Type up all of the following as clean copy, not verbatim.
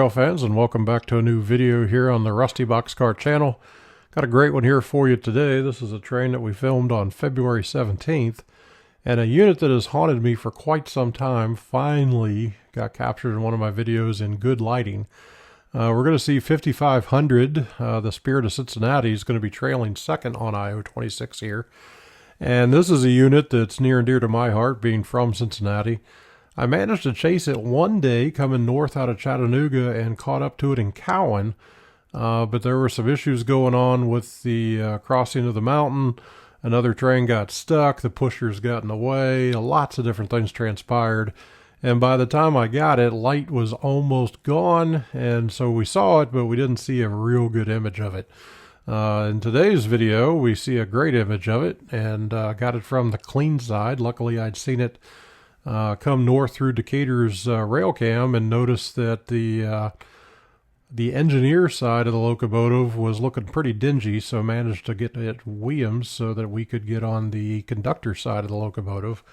rail fans, and welcome back to a new video here on the Rusty Boxcar channel. Got a great one here for you today. This is a train that we filmed on February 17th, and a unit that has haunted me for quite some time finally got captured in one of my videos in good lighting. We're going to see 5500, the Spirit of Cincinnati, is going to be trailing second on I-26 here. And this is a unit that's near and dear to my heart, being from Cincinnati. I managed to chase it one day coming north out of Chattanooga and caught up to it in Cowan, but there were some issues going on with the crossing of the mountain. Another train got stuck, the pushers got in the way, lots of different things transpired, and by the time I got it, light was almost gone, and so we saw it, but we didn't see a real good image of it. In today's video, we see a great image of it, and got it from the clean side. Luckily, I'd seen it come north through Decatur's rail cam and noticed that the engineer side of the locomotive was looking pretty dingy, so managed to get it Williams so that we could get on the conductor side of the locomotive.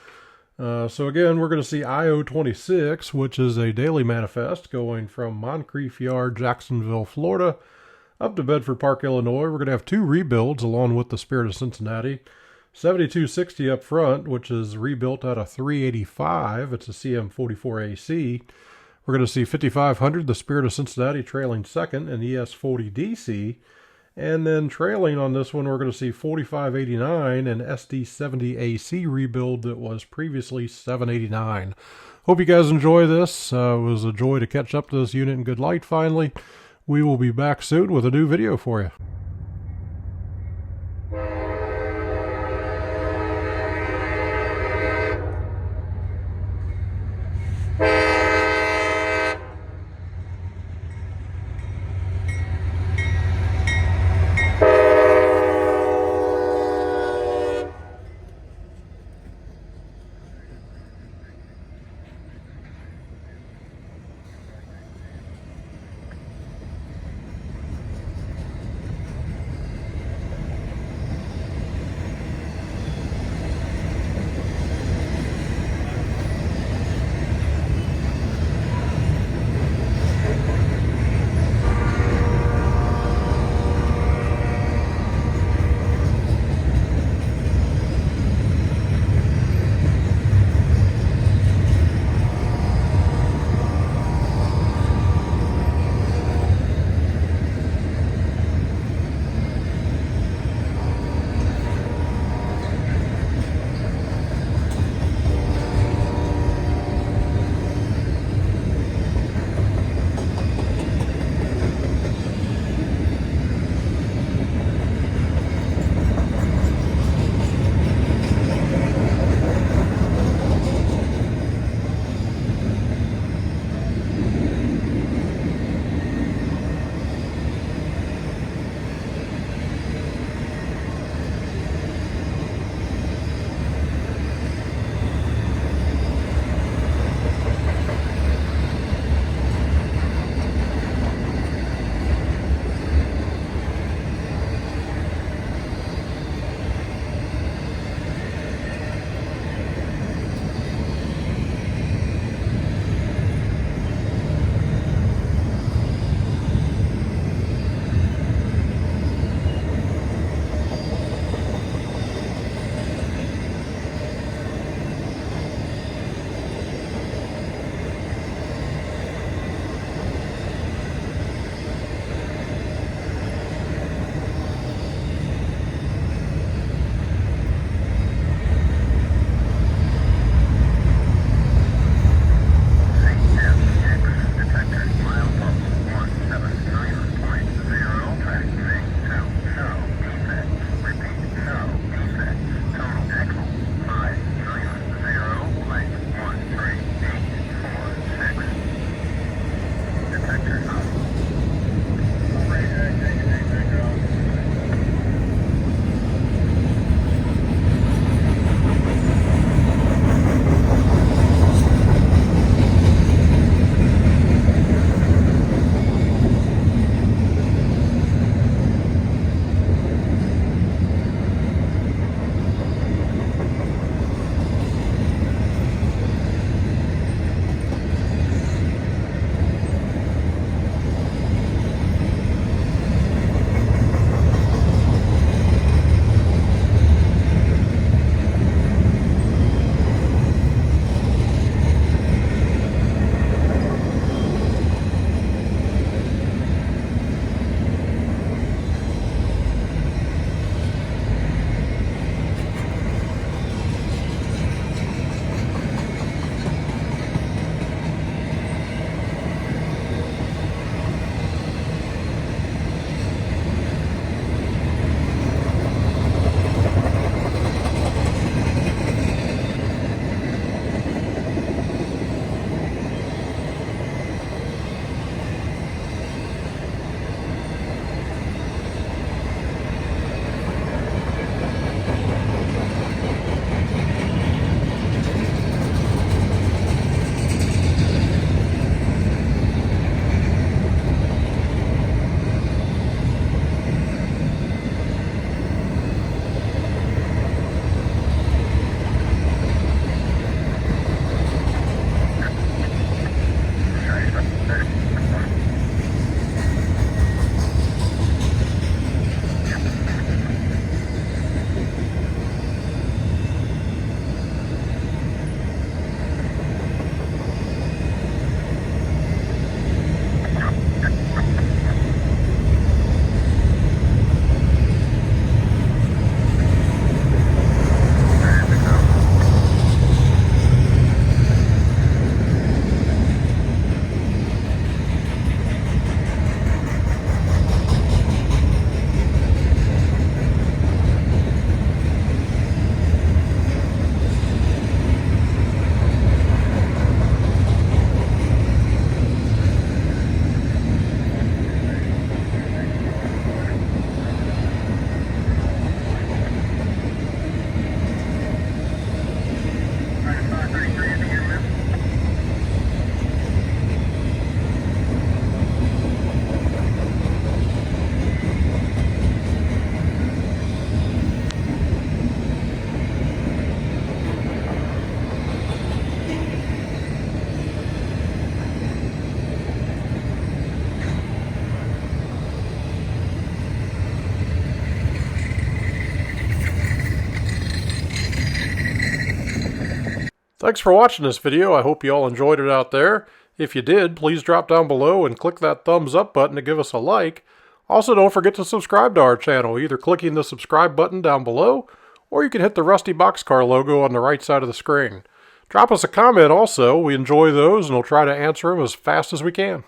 So again, we're going to see I-26, which is a daily manifest going from Moncrief Yard, Jacksonville, Florida, up to Bedford Park, Illinois. We're going to have two rebuilds along with the Spirit of Cincinnati. 7260 up front, which is rebuilt out of 385. It's a CM44AC. We're going to see 5500, the Spirit of Cincinnati, trailing second, and ES40DC. And then trailing on this one, we're going to see 4589 and SD70AC rebuild that was previously 789. Hope you guys enjoy this. It was a joy to catch up to this unit in good light finally. We will be back soon with a new video for you. Thanks for watching this video. I hope you all enjoyed it out there. If you did, please drop down below and click that thumbs up button to give us a like. Also, don't forget to subscribe to our channel, either clicking the subscribe button down below, or you can hit the Rusty Boxcar logo on the right side of the screen. Drop us a comment also. We enjoy those, and we'll try to answer them as fast as we can.